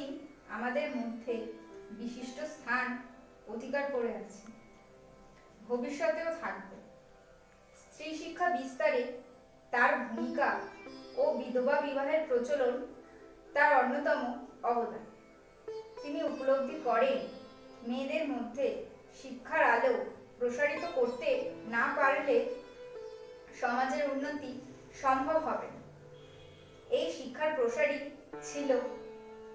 চিরদিন আমাদের মধ্যে বিশিষ্ট স্থান অধিকার করে আছে, ভবিষ্যতেও থাকবে। স্ত্রী শিক্ষা বিস্তারে তার ভূমিকা ও বিধবা বিবাহের প্রচলন তার অন্যতম অবদান। তিনি উপলব্ধি করেন মেয়েদের মধ্যে শিক্ষার আলো প্রসারিত করতে না পারলে সমাজের উন্নতি সম্ভব হবে না। এই শিক্ষার প্রসারই ছিল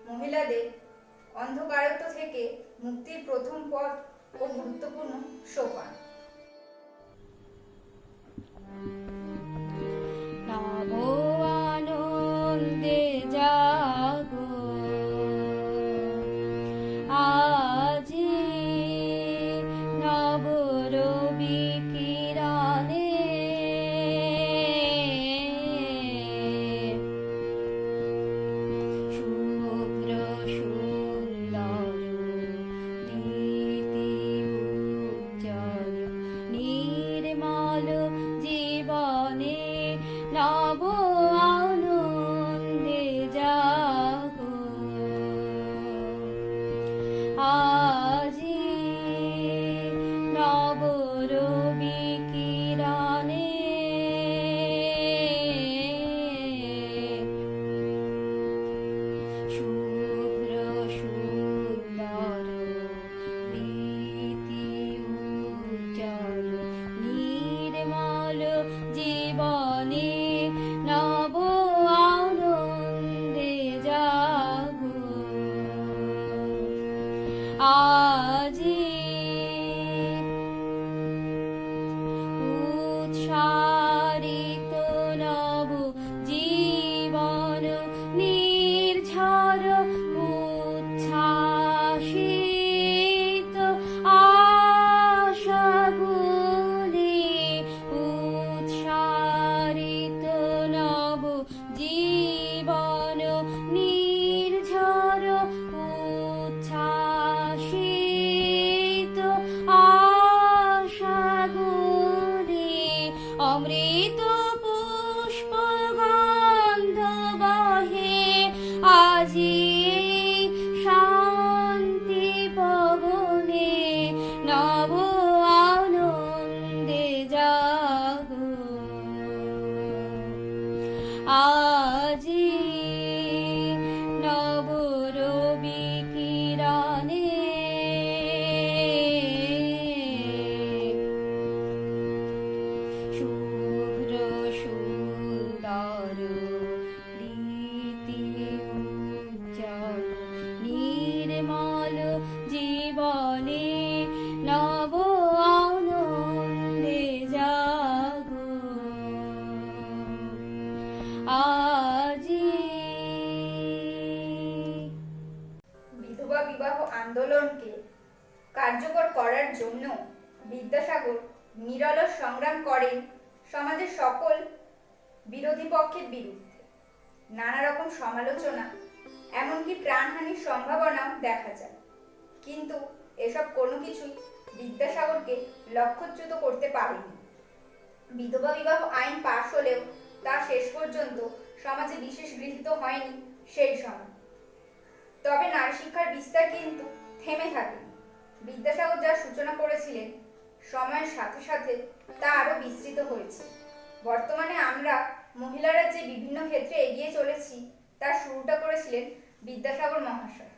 মহিলাদের অন্ধকারত্ব থেকে মুক্তির প্রথম পথ ও গুরুত্বপূর্ণ সোপান। নবো আনন্দে জাগো আজি, নব রবি কিরণে শুভ্র সুন্দর দীপ্তি উজ্জ্বল নির্মল জীবনে নব আনন্দে জাগো আজি, নব রবি কিরণে শুভ্র সুন্দর দীপ্তি উজ্জ্বল নির্মল জীবনে নব আনন্দে জাগো আজি, উৎসারিত নব জীবন নির্ঝর উচ্ছ্বাসিত আশাগুলি, উৎসারিত নব জীবন নির্ঝর উচ্ছ্বাসিত আশাগুলি, অমৃত পুষ্প গন্ধ বহে আজি শান্তি পবনে নব আনন্দে জাগো আজি, নব রবি কিরণে শুভ্র সুন্দর দীপ্তি উজ্জ্বল নির্মল জীবনে নব আনন্দে জাগো আজি। বিধবা বিবাহ আন্দোলনকে কার্যকর করার জন্য বিদ্যাসাগর নিরলস সংগ্রাম করেন সমাজের সকল বিরোধী পক্ষের বিরুদ্ধে। নানা রকম সমালোচনা, এমনকি প্রাণহানির সম্ভাবনাও দেখা যায়, কিন্তু এসব কোনো কিছুই বিদ্যাসাগরকে লক্ষ্যচ্যুত করতে পারেনি। বিধবা বিবাহ আইন পাশ হলেও তা শেষ পর্যন্ত সমাজে বিশেষ গৃহীত হয়নি সেই সময়। তবে নারী শিক্ষার বিস্তার কিন্তু থেমে থাকেনি। বিদ্যাসাগর যা সূচনা করেছিলেন সময়ের সাথে সাথে তা আরো বিস্তৃত হয়েছে। বর্তমানে আমরা মহিলারা যে বিভিন্ন ক্ষেত্রে এগিয়ে চলেছি তার শুরুটা করেছিলেন বিদ্যাসাগর মহাশয়।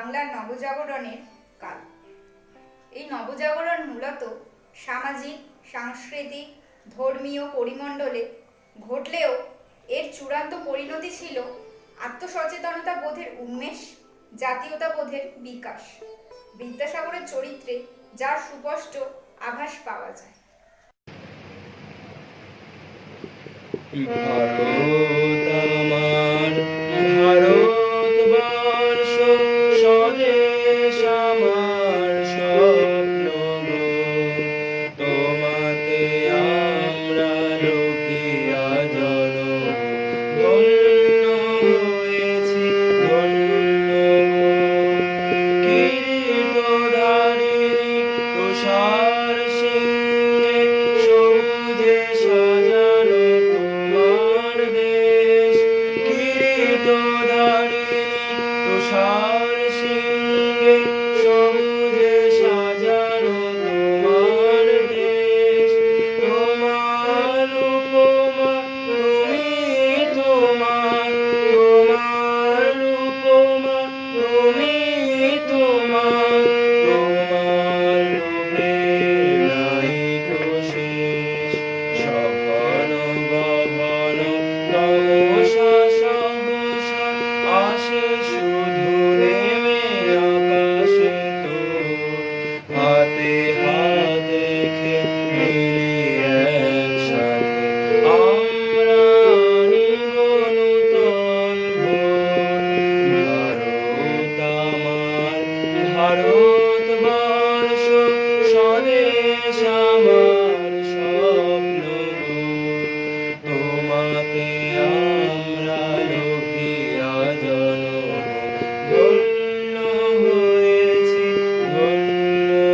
বাংলার নবজাগরণের কাল। এই নবজাগরণ মূলত সামাজিক, সাংস্কৃতিক, ধর্মীয় পরিমণ্ডলে ঘটলেও এর চূড়ান্ত পরিণতি ছিল আত্মসচেতনতা বোধের উন্মেষ, জাতীয়তা বোধের বিকাশ। বিদ্যাসাগরের চরিত্রে যার সুস্পষ্ট আভাস পাওয়া যায়। ভারত আমার, ভারতবর্ষ স্বদেশ আমার স্বপ্ন গো, তোমাতে আমরা লুকিয়া জন ধন্য হয়েছি ধন্য গো। কিরীটধারিণী তুষার সিংহে সবুজে সাজানো তোমার দেশ, কিরীটধারিণী তুষার সিংহে সবুজে সাজানো তোমার দেশ। তোমার উপমা তুমি, তোমার তোমার উপমা তুমি, তোমার তোমার রূপে নাই কো শেষ। সপন গগন তমসা সহসা আসে শুধু নেমে আকাশে তোর, হাতে হাত রেখে মিলি একসাথে আমরা আনিব নূতন ভোর। ভারত আমার, ভারতবর্ষ স্বদেশ আমার স্বপ্ন গো, তোমাতে আমরা লুকিয়া জন ধন্য হয়েছি ধন্য গো।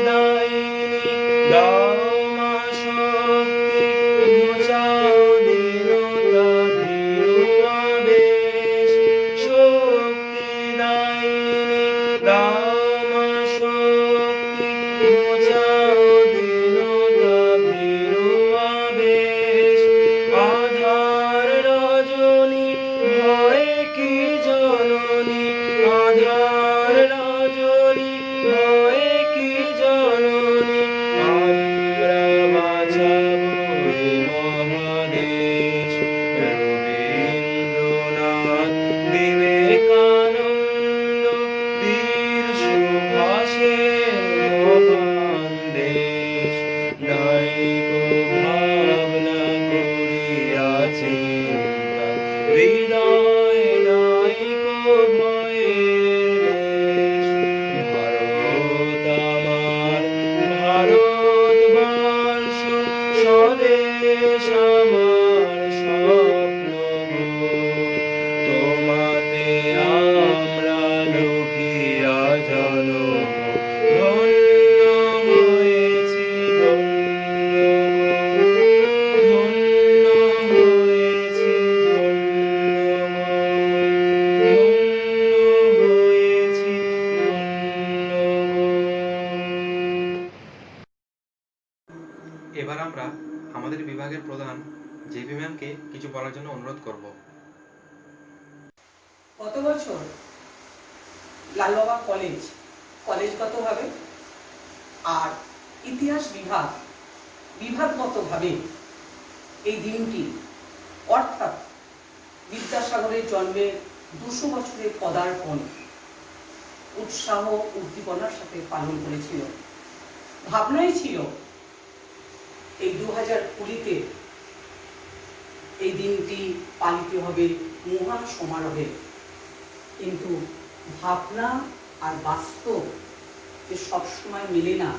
শক্তিদায়িনী দাও মা শক্তি, ঘুচাও দীনতা ভীরু আবেশ। শক্তিদায়িনী দাও মা শক্তি, ঘুচাও দীনতা ভীরু আবেশ। আধার রজনী ভয়ে কি জননী, আধার রজনী ভয়ে কি জননী, আমরা বাঁচাবো এ মহাদেশ। রবীন্দ্রনাথ, বিবেকানন্দ, বীর সুভাষের মহান দেশ। নাইকো ভাবনা করিয়া চিন্তা, হৃদয় নাইকো ভয়ের লেশ। ভারত আমার, ভারতবর্ষ স্বদেশ আমার স্বপ্ন গো, তোমাতে আমরা লুকিয়া জন ধন্য হয়েছি ধন্য গো, ধন্য হয়েছি ধন্য গো, ধন্য হয়েছি ধন্য গো। এবার আমরা আমাদের বিভাগের প্রধান জেপি ম্যামকে কিছু বলার জন্য অনুরোধ করব। গত বছর লালবাবা কলেজগতভাবে আর ইতিহাস বিভাগগতভাবে এই দিনটি অর্থাৎ বিদ্যাসাগরের জন্মের 200 বছরের পদার্পণ উৎসাহ উদ্দীপনার সাথে পালন করেছিল। ভাবনাই ছিল এই 2020-তে এই দিনটি পালিত হবে মহা সমারোহে, কিন্তু ভাবনা আর বাস্তব যে সবসময় মেলে না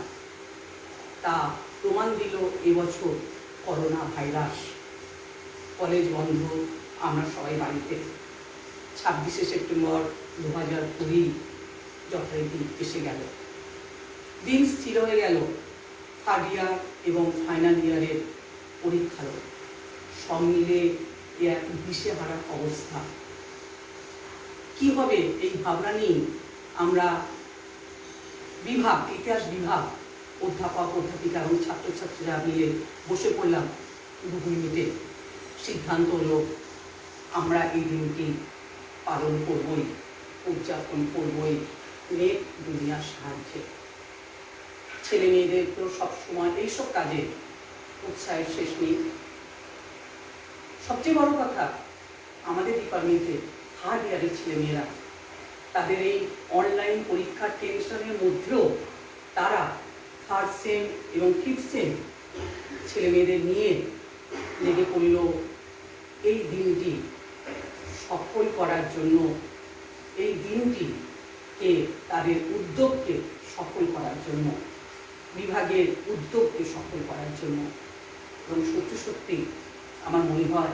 তা প্রমাণ দিল এবছর করোনা ভাইরাস। কলেজ বন্ধ, আমরা সবাই বাড়িতে। 26শে সেপ্টেম্বর 2020 যথারীতি এসে গেল। দিন স্থির হয়ে গেল থার্ড ইয়ার এবং ফাইনাল ইয়ারের পরীক্ষারও। সব মিলে এক দিশেহারা অবস্থা। কি হবে এই ভাবনা নিয়ে আমরা ইতিহাস বিভাগ অধ্যাপক অধ্যাপিকা এবং ছাত্রছাত্রীরা মিলে বসে পড়লাম দুপুর মিটে সিদ্ধান্ত হলো আমরা এই দিনটি পালন করবই, উদযাপন করবই নেট দুনিয়ার সাহায্যে। ছেলে মেয়েদের তো সবসময় এইসব কাজে উৎসাহের শেষ নেই। সবচেয়ে বড় কথা, আমাদের ডিপার্টমেন্টে থার্ড ইয়ারের ছেলেমেয়েরা তাদের এই অনলাইন পরীক্ষার টেনশনের মধ্যেও তারা থার্ড সেম এবং ফিফথ সেম ছেলেমেয়েদের নিয়ে লেগে পড়ল এই দিনটি সফল করার জন্য, এই দিনটিকে তাদের উদ্যোগকে সফল করার জন্য, বিভাগের উদ্যোগকে সফল করার জন্য। এবং সত্যি সত্যি আমার মনে হয়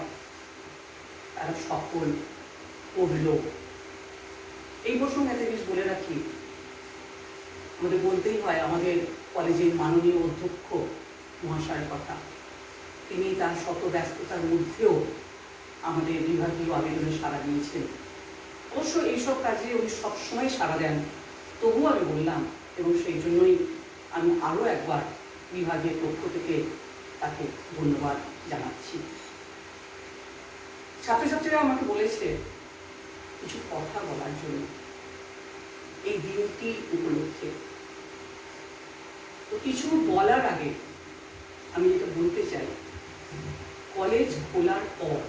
তারা সফল করল। এই প্রসঙ্গে একটা জিনিস বলে রাখি, আমাদের বলতেই হয় আমাদের কলেজের মাননীয় অধ্যক্ষ মহাশয়ের কথা। তিনি তার শত ব্যস্ততার মধ্যেও আমাদের বিভাগীয় আবেদনে সাড়া দিয়েছেন। অবশ্য এইসব কাজে উনি সবসময় সাড়া দেন, তবুও আমি বললাম, এবং সেই জন্যই আমি আরও একবার বিভাগের পক্ষ থেকে তাকে ধন্যবাদ জানাচ্ছি। ছাত্রছাত্রীরা আমাকে বলেছে কিছু কথা বলার জন্য এই দিনটি উপলক্ষে। তো কিছু বলার আগে আমি যেটা বলতে চাই, কলেজ খোলার পর,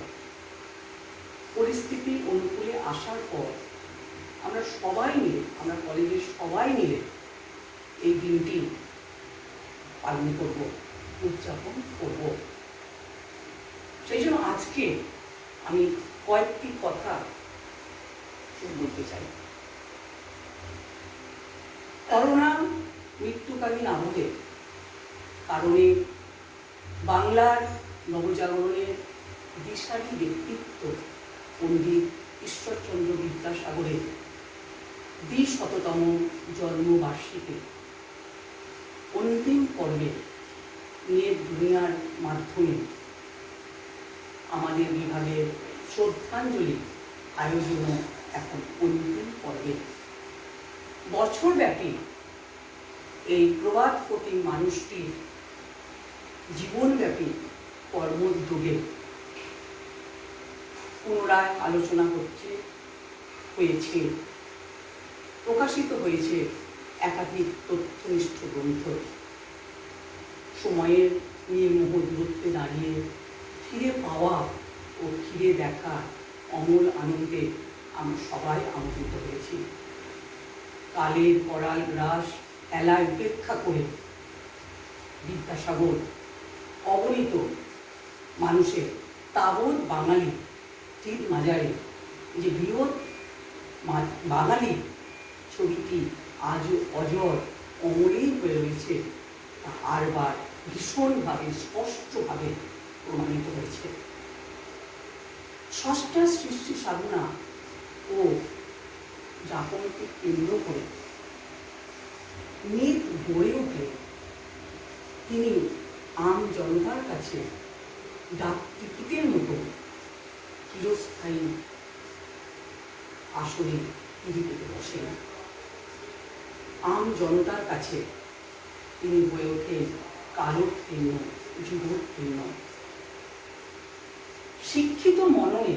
পরিস্থিতি অনুকূলে আসার পর আমরা সবাই মিলে, আমরা কলেজের সবাই মিলে এই দিনটি পালন করব, উদযাপন করব। সেই জন্য আজকে আমি কয়েকটি কথা বলতে চাই। করোনা মৃত্যুকালীন আবহে কারণে বাংলার নবজাগরণের দিশারি ব্যক্তিত্ব পণ্ডিত ঈশ্বরচন্দ্র বিদ্যাসাগরের ২০শততম জন্মবার্ষিকী অন্তিম পর্বে নেট দুনিয়ার মাধ্যমে আমাদের বিভাগের শ্রদ্ধাঞ্জলি আয়োজনও এখন অন্তিম পর্বে। বছরব্যাপী এই প্রবাদপতি মানুষটির জীবনব্যাপী কর্মোদ্যোগে পুনরায় আলোচনা হয়েছে, প্রকাশিত হয়েছে একাধিক তথ্যনিষ্ঠ গ্রন্থ। সময়ের নির্মোহ দূরত্বে দাঁড়িয়ে ফিরে পাওয়া ও ফিরে দেখা অমল আনন্দে আমরা সবাই আমন্ত্রিত হয়েছি। কালের করাল গ্রাস খেলায় উপেক্ষা করে বিদ্যাসাগর অগণিত মানুষের তাবৎ বাঙালি চিত মাজারে যে বৃহৎ বাঙালি ছবিটি আজও অজর অমরেই হয়ে রয়েছে, তা আরবার ভীষণভাবে স্পষ্টভাবে প্রমাণিত হয়েছে। ষষ্ঠা সৃষ্টি সাধনা ও যাপনকে কেন্দ্র করে নেট গড়ে উঠে তিনি আম জনতার কাছে ডাক টিকিটের মতো চিরস্থায়ী আসলে টিভি পেতে বসেন। আম জনতার কাছে তিনি হয়ে ওঠেন কালোত্তীর্ণ, যুগোত্তীর্ণ। শিক্ষিত মননে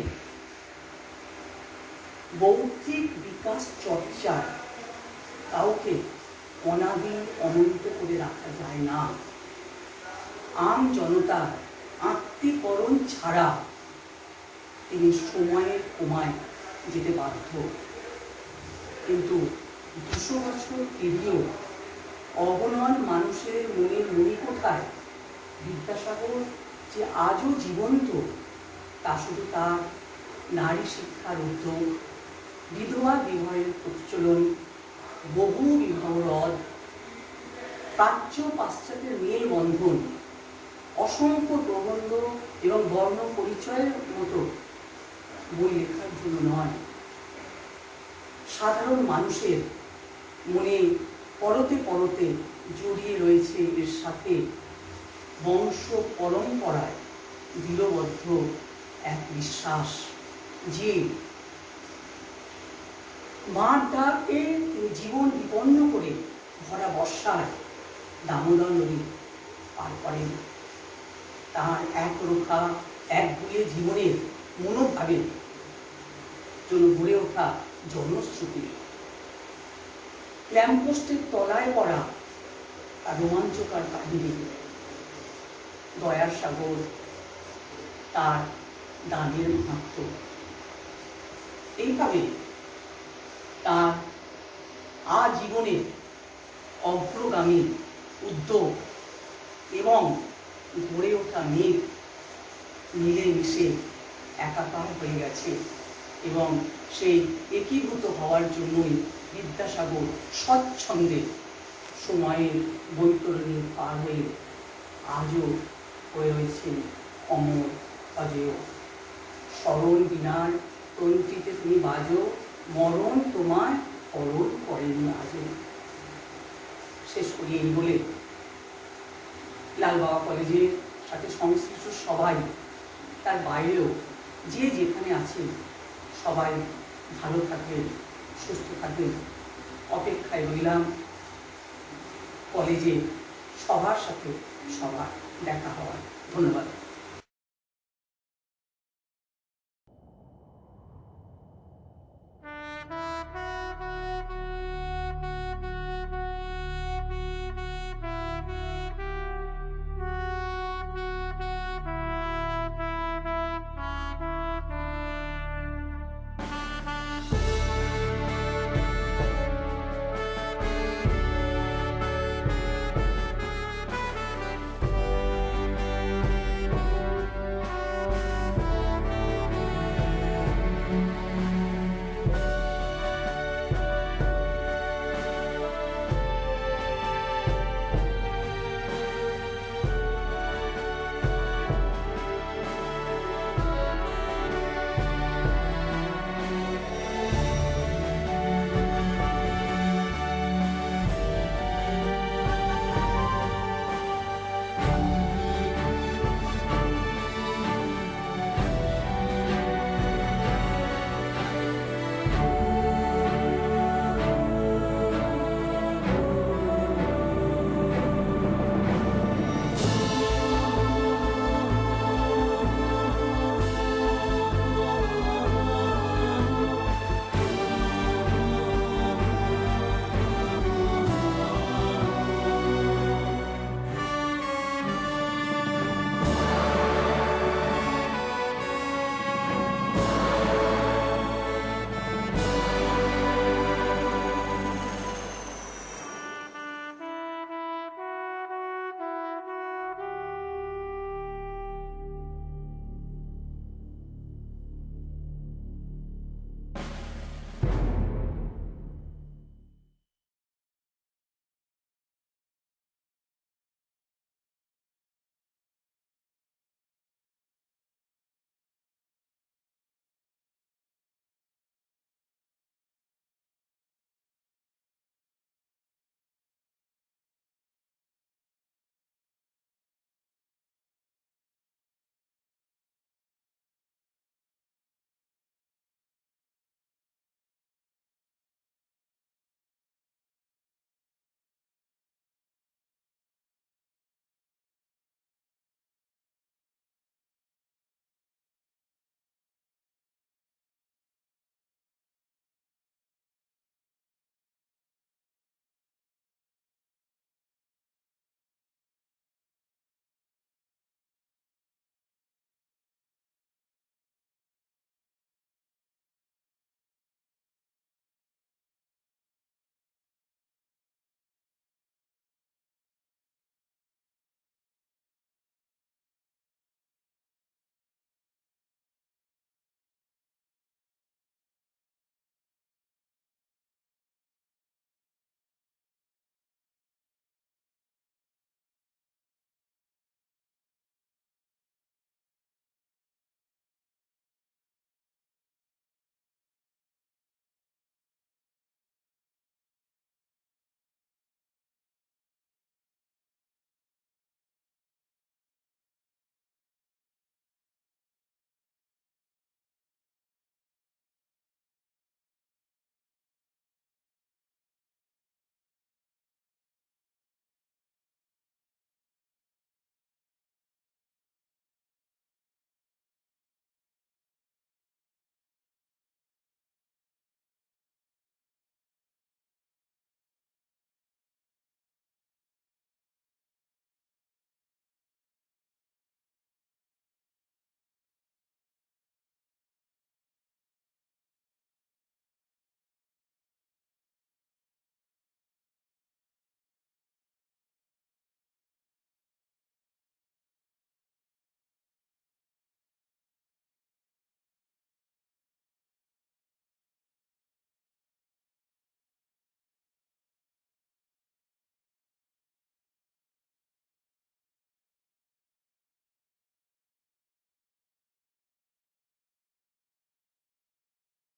বৌদ্ধিক বিকাশ চর্চা কাউকে অনাদি অনন্ত করে রাখা যায় না। আম জনতার আত্মীকরণ ছাড়া তিনি সময়ের কমায় যেতে বাধ্য। কিন্তু ২০০ বছর পেরিয়েও অগণন মানুষের মনের মণিকোঠায় বিদ্যাসাগর যে আজও জীবন্ত, তা শুধু তার নারী শিক্ষার উদ্যোগ, বিধবা বিবাহের প্রচলন, বহু বিবাহ রদ, প্রাচ্য পাশ্চাত্যের মেলবন্ধন, অসংখ্য প্রবন্ধ এবং বর্ণ পরিচয়ের মতো বই লেখার জন্য নয়, সাধারণ মানুষের মনে পরতে পরতে জড়িয়ে রয়েছে এর সাথে বংশ পরম্পরায় দৃঢ়বদ্ধ এক বিশ্বাস যে মার ডাকে তিনি জীবন বিপন্ন করে ভরা বর্ষায় দামোদর নদী পার করেন। তার একরোখা একগুঁয়ে জীবনের মনোভাবে জন্য গড়ে ওঠা জনশ্রুতি। ল্যাম্পপোস্টের তলায় পড়া তার রোমাঞ্চকর কাহিনী, দয়ার সাগর তার দানের মাহাত্ম্য। এইভাবে তার আজীবনের অগ্রগামী উদ্যোগ এবং গড়ে ওঠা মেঘ মিলেমিশে একাকার হয়ে গেছে এবং সেই একীভূত হওয়ার জন্যই বিদ্যাসাগর স্বচ্ছন্দে সময়ের বৈতরণী পার হয়ে আজও হয়ে রয়েছে অমর অজেয়। স্মরণ বিনার তন্ত্রীতে তুমি বাজো, মরণ তোমার হরণ করেনি আজও। শেষ করি এই বলে লালবাবা কলেজের সাথে সংশ্লিষ্ট সবাই, তার বাইরেও যে যেখানে আছে সবাই ভালো থাকবেন, সুস্থ থাকবেন, অপেক্ষায় রইলাম কলেজে সবার সাথে সবার দেখা হওয়ার। ধন্যবাদ।